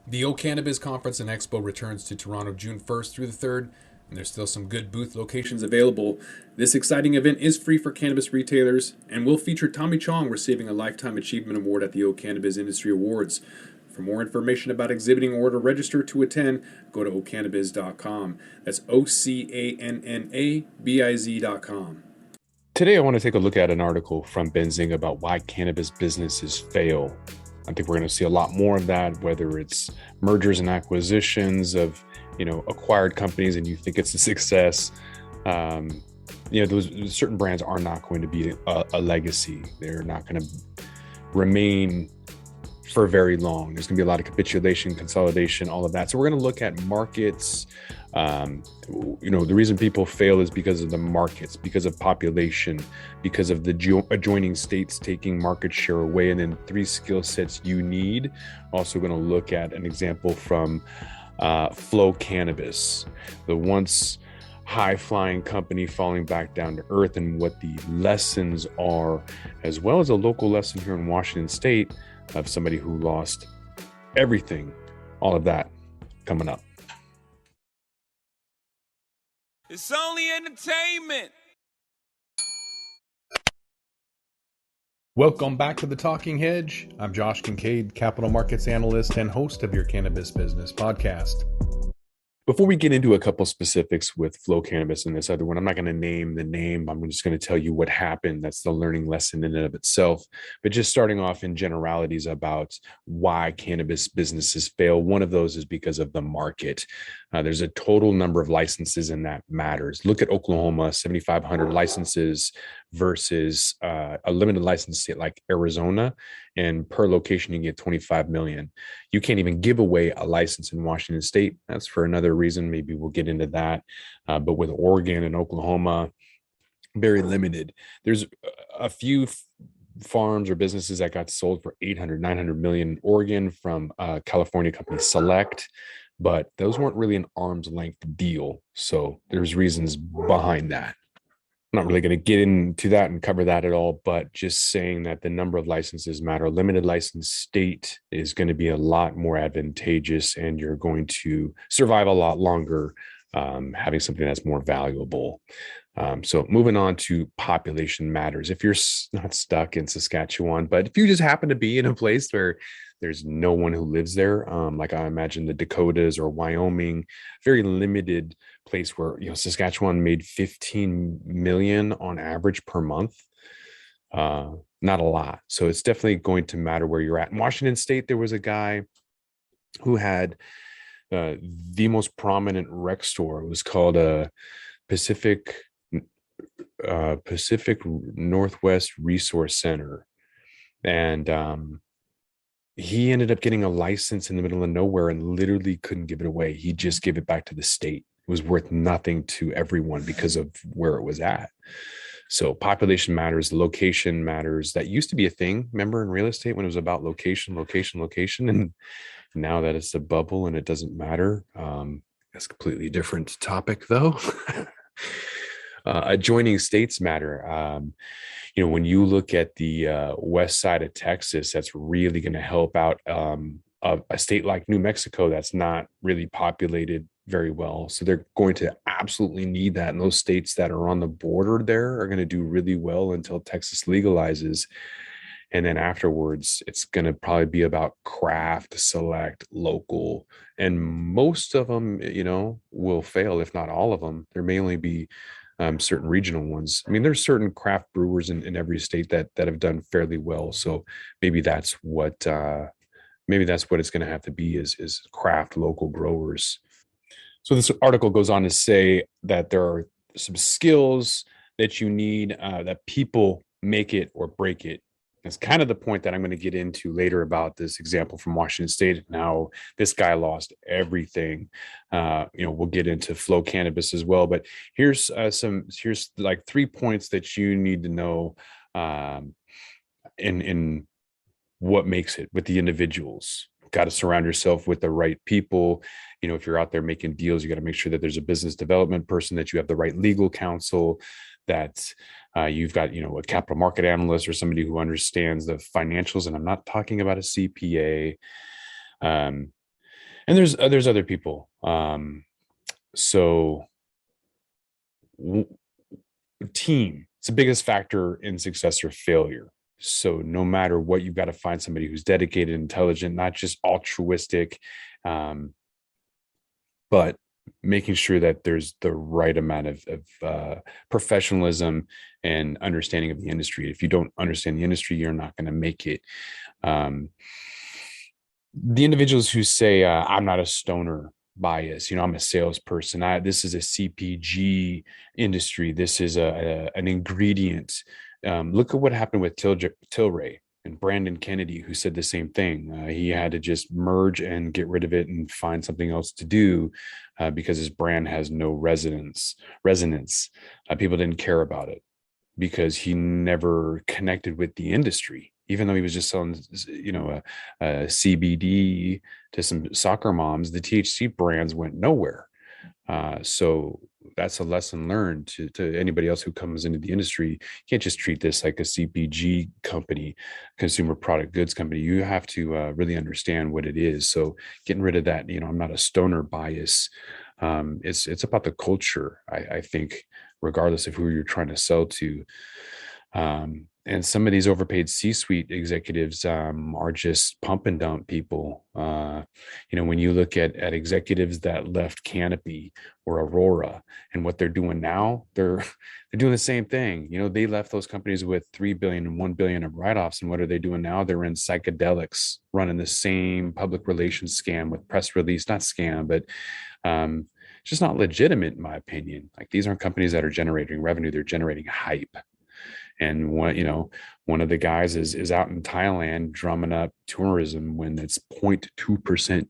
The O Cannabis Conference and Expo returns to Toronto June 1st through the 3rd, and there's still some good booth locations available. This exciting event is free for cannabis retailers and will feature Tommy Chong receiving a Lifetime Achievement Award at the O Cannabis Industry Awards. For more information about exhibiting or to register to attend, go to ocannabis.com. That's OCANNABIZ.com. Today, I want to take a look at an article from Benzing about why cannabis businesses fail. I think we're going to see a lot more of that, whether it's mergers and acquisitions of, acquired companies and you think it's a success. Those certain brands are not going to be a legacy. They're not going to remain for very long. There's going to be a lot of capitulation, consolidation, all of that. So we're going to look at markets. The reason people fail is because of the markets, because of population, because of the adjoining states taking market share away, and then 3 skill sets you need. Also going to look at an example from Flow Cannabis, the once high-flying company falling back down to earth, and what the lessons are, as well as a local lesson here in Washington State of somebody who lost everything. All of that coming up. It's only entertainment. Welcome back to The Talking Hedge. I'm Josh Kincaid, capital markets analyst and host of your Cannabis Business Podcast. Before we get into a couple specifics with Flow Cannabis and this other one, I'm not going to name the name. I'm just going to tell you what happened. That's the learning lesson in and of itself. But just starting off in generalities about why cannabis businesses fail. One of those is because of the market. There's a total number of licenses, and that matters. Look at Oklahoma, 7,500 licenses versus a limited license state like Arizona. And per location, you get 25 million. You can't even give away a license in Washington State. That's for another reason. Maybe we'll get into that. But with Oregon and Oklahoma, very limited. There's a few farms or businesses that got sold for 800, 900 million in Oregon from California company Select, but those weren't really an arm's length deal. So there's reasons behind that. I'm not really going to get into that and cover that at all, but just saying that the number of licenses matter. Limited license state is going to be a lot more advantageous, and you're going to survive a lot longer having something that's more valuable. So moving on to population matters. If you're not stuck in Saskatchewan, but if you just happen to be in a place where there's no one who lives there, like I imagine the Dakotas or Wyoming, very limited place where Saskatchewan made 15 million on average per month. Not a lot. So it's definitely going to matter where you're at. In Washington State, there was a guy who had the most prominent rec store. It was called a Pacific Northwest Resource Center, and he ended up getting a license in the middle of nowhere and literally couldn't give it away. He just gave it back to the state. It was worth nothing to everyone because of where it was at. So population matters, location matters. That used to be a thing, remember, in real estate when it was about location. And now that it's a bubble and it doesn't matter. That's a completely different topic though. Adjoining states matter. When you look at the west side of Texas, that's really going to help out a state like New Mexico that's not really populated very well. So they're going to absolutely need that. And those states that are on the border there are going to do really well until Texas legalizes. And then afterwards, it's going to probably be about craft, select, local. And most of them, will fail, if not all of them. There may only be certain regional ones. I mean, there's certain craft brewers in every state that have done fairly well. So maybe that's what it's going to have to be is craft local growers. So this article goes on to say that there are some skills that you need, that people make it or break it. That's kind of the point that I'm going to get into later about this example from Washington State. Now, this guy lost everything. We'll get into Flow Cannabis as well. But here's like 3 points that you need to know in what makes it with the individuals. Got to surround yourself with the right people. If you're out there making deals, you got to make sure that there's a business development person, that you have the right legal counsel, that you've got, a capital market analyst or somebody who understands the financials. And I'm not talking about a CPA. And there's other people. So w- team, it's the biggest factor in success or failure. So no matter what, you've got to find somebody who's dedicated, intelligent, not just altruistic, um, but making sure that there's the right amount of professionalism and understanding of the industry. If you don't understand the industry, you're not going to make it. Um, the individuals who say, I'm not a stoner bias, I'm a salesperson. This is a CPG industry. This is an ingredient. Look at what happened with Tilray and Brandon Kennedy, who said the same thing. He had to just merge and get rid of it and find something else to do because his brand has no resonance. People didn't care about it because he never connected with the industry, even though he was just selling, a CBD to some soccer moms. The THC brands went nowhere. So that's a lesson learned to anybody else who comes into the industry. You can't just treat this like a CPG company, consumer product goods company. You have to really understand what it is. So getting rid of that, I'm not a stoner bias. It's about the culture, I think, regardless of who you're trying to sell to. And some of these overpaid C-suite executives are just pump and dump people. When you look at executives that left Canopy or Aurora and what they're doing now, they're doing the same thing. They left those companies with 3 billion and 1 billion of write-offs. And what are they doing now? They're in psychedelics, running the same public relations scam with press release, not scam, but just not legitimate, in my opinion. Like, these aren't companies that are generating revenue, they're generating hype. And one of the guys is out in Thailand drumming up tourism when it's 0.2%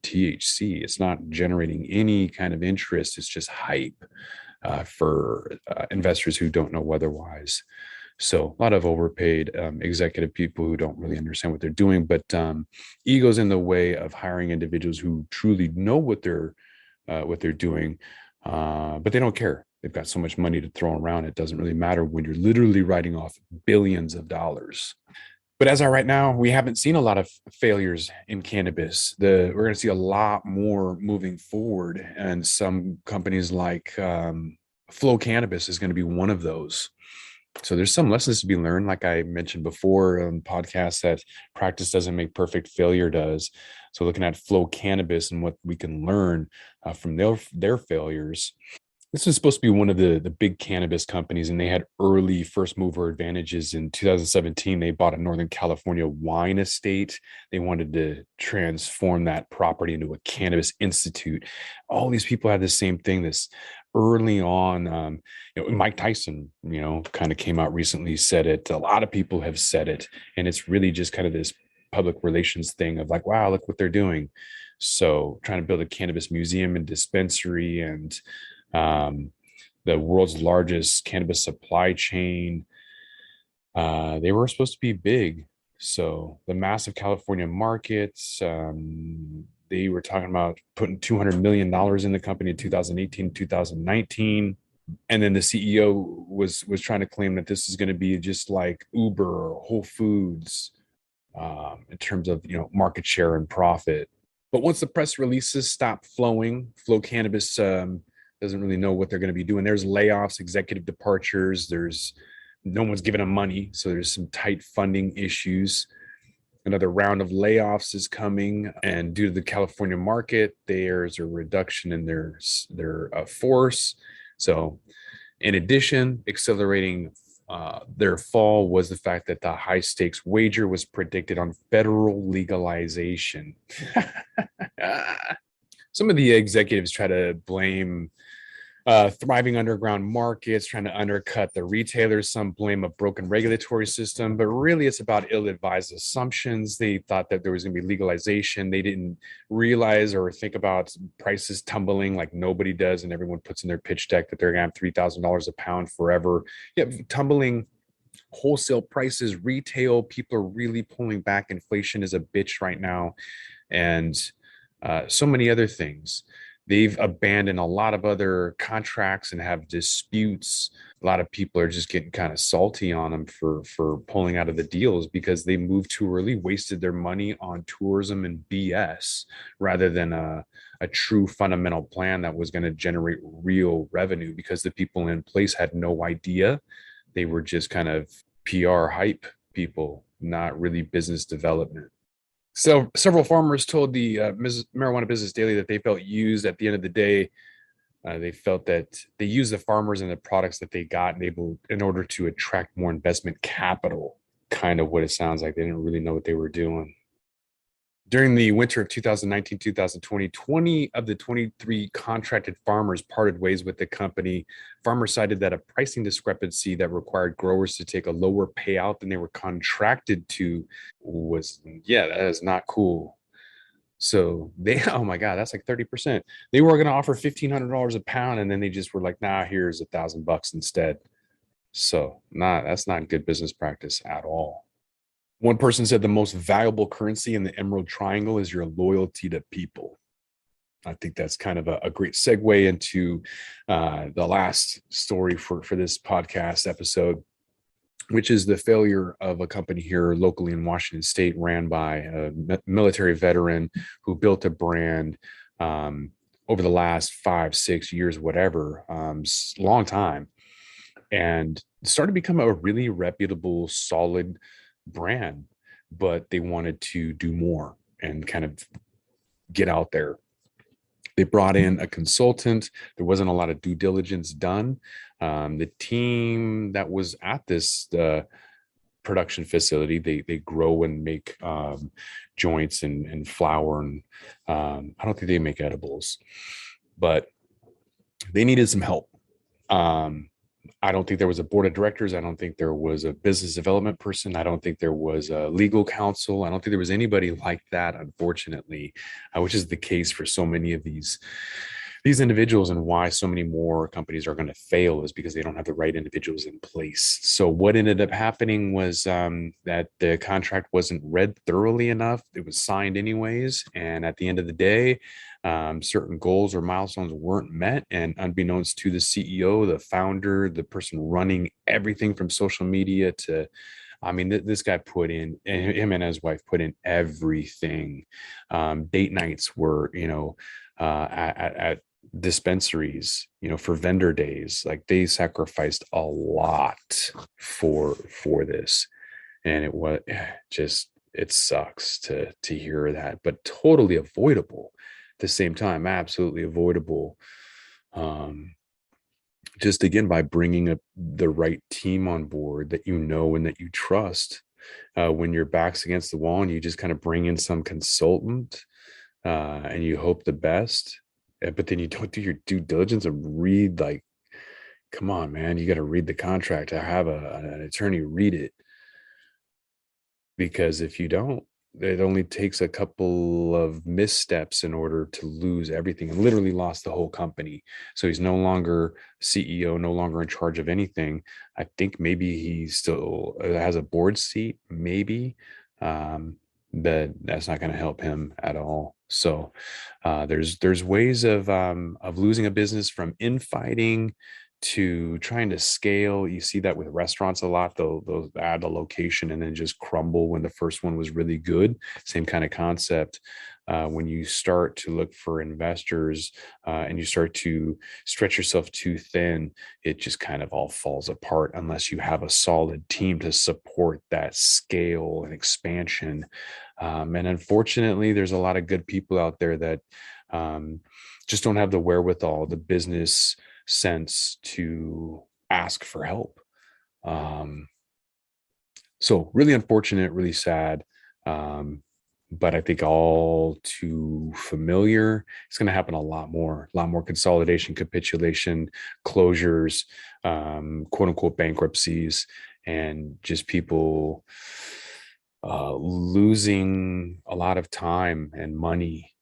THC. It's not generating any kind of interest. It's just hype for investors who don't know otherwise. So a lot of overpaid executive people who don't really understand what they're doing, but ego's in the way of hiring individuals who truly know what they're doing, but they don't care. They've got so much money to throw around. It doesn't really matter when you're literally writing off billions of dollars. But as of right now, we haven't seen a lot of failures in cannabis. We're going to see a lot more moving forward, and some companies like Flow Cannabis is going to be one of those. So there's some lessons to be learned, like I mentioned before on podcasts, that practice doesn't make perfect, failure does. So looking at Flow Cannabis and what we can learn from their failures. This is supposed to be one of the big cannabis companies, and they had early first mover advantages. In 2017, they bought a Northern California wine estate. They wanted to transform that property into a cannabis institute. All these people had the same thing. This early on, Mike Tyson, kind of came out recently, said it. A lot of people have said it, and it's really just kind of this public relations thing of like, wow, look what they're doing. So trying to build a cannabis museum and dispensary and the world's largest cannabis supply chain. They were supposed to be big. So the massive California markets, they were talking about putting $200 million in the company in 2018, 2019. And then the CEO was trying to claim that this is going to be just like Uber or Whole Foods in terms of, market share and profit. But once the press releases stop flowing, Flow Cannabis doesn't really know what they're going to be doing. There's layoffs, executive departures. There's no one's giving them money. So there's some tight funding issues. Another round of layoffs is coming. And due to the California market, there's a reduction in their force. So in addition, accelerating their fall was the fact that the high stakes wager was predicted on federal legalization. Some of the executives try to blame thriving underground markets, trying to undercut the retailers. Some blame a broken regulatory system, but really it's about ill-advised assumptions. They thought that there was going to be legalization. They didn't realize or think about prices tumbling like nobody does, and everyone puts in their pitch deck that they're going to have $3,000 a pound forever. Yeah, tumbling wholesale prices, retail, people are really pulling back. Inflation is a bitch right now, and so many other things. they've abandoned a lot of other contracts and have disputes. A lot of people are just getting kind of salty on them for pulling out of the deals because they moved too early, wasted their money on tourism and BS rather than a true fundamental plan that was going to generate real revenue, because the people in place had no idea. They were just kind of PR hype people, not really business development. So several farmers told the Marijuana Business Daily that they felt used at the end of the day. They felt that they used the farmers and the products that they got in order to attract more investment capital. Kind of what it sounds like. They didn't really know what they were doing. During the winter of 2019, 2020, 20 of the 23 contracted farmers parted ways with the company. Farmers cited that a pricing discrepancy that required growers to take a lower payout than they were contracted to was, yeah, that is not cool. So they, oh my God, that's like 30%. They were going to offer $1,500 a pound, and then they just were like, nah, here's $1,000 instead. So that's not good business practice at all. One person said the most valuable currency in the Emerald Triangle is your loyalty to people. I think that's kind of a great segue into the last story for this podcast episode, which is the failure of a company here locally in Washington State, ran by a military veteran who built a brand over the last 5-6 years, whatever, long time, and started to become a really reputable, solid brand. But they wanted to do more and kind of get out there. They brought in a consultant. There wasn't a lot of due diligence done. The team that was at this production facility, they grow and make joints and flour, and I don't think they make edibles, but they needed some help. I don't think there was a board of directors. I don't think there was a business development person. I don't think there was a legal counsel. I don't think there was anybody like that, unfortunately, which is the case for so many of these individuals, and why so many more companies are going to fail is because they don't have the right individuals in place. So what ended up happening was that the contract wasn't read thoroughly enough. It was signed anyways. And at the end of the day, certain goals or milestones weren't met. And unbeknownst to the CEO, the founder, the person running everything from social media to, I mean, this guy put in, him and his wife put in everything. Date nights were, at dispensaries, for vendor days. Like, they sacrificed a lot for this. And it was just, it sucks to hear that, but totally avoidable at the same time, absolutely avoidable. Just again, by bringing up the right team on board that and that you trust. When your back's against the wall and you just kind of bring in some consultant and you hope the best, but then you don't do your due diligence and read, like, come on, man, you got to read the contract. I have an attorney read it, because if you don't, it only takes a couple of missteps in order to lose everything, and literally lost the whole company. So he's no longer CEO, no longer in charge of anything. I think maybe he still has a board seat, maybe, but that's not going to help him at all. So there's ways of losing a business, from infighting to trying to scale. You see that with restaurants a lot. They'll add a location and then just crumble when the first one was really good. Same kind of concept. When you start to look for investors and you start to stretch yourself too thin, it just kind of all falls apart unless you have a solid team to support that scale and expansion. And unfortunately, there's a lot of good people out there that just don't have the wherewithal, the business sense to ask for help. So really unfortunate, really sad. But I think all too familiar. It's going to happen a lot more consolidation, capitulation, closures, quote unquote bankruptcies, and just people losing a lot of time and money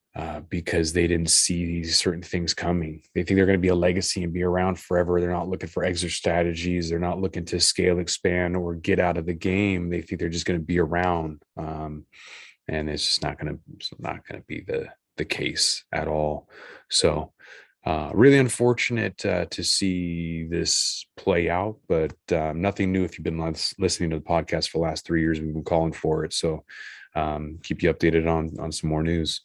because they didn't see these certain things coming. They think they're going to be a legacy and be around forever. They're not looking for exit strategies. They're not looking to scale, expand, or get out of the game. They think they're just going to be around. And it's just not going to be the case at all. So really unfortunate to see this play out, but nothing new. If you've been listening to the podcast for the last 3 years, we've been calling for it. So keep you updated on some more news.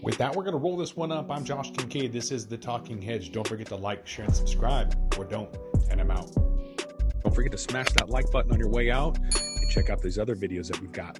With that, we're going to roll this one up. I'm Josh Kincaid. This is The Talking Hedge. Don't forget to like, share, and subscribe, or don't, and I'm out. Don't forget to smash that like button on your way out and check out these other videos that we've got.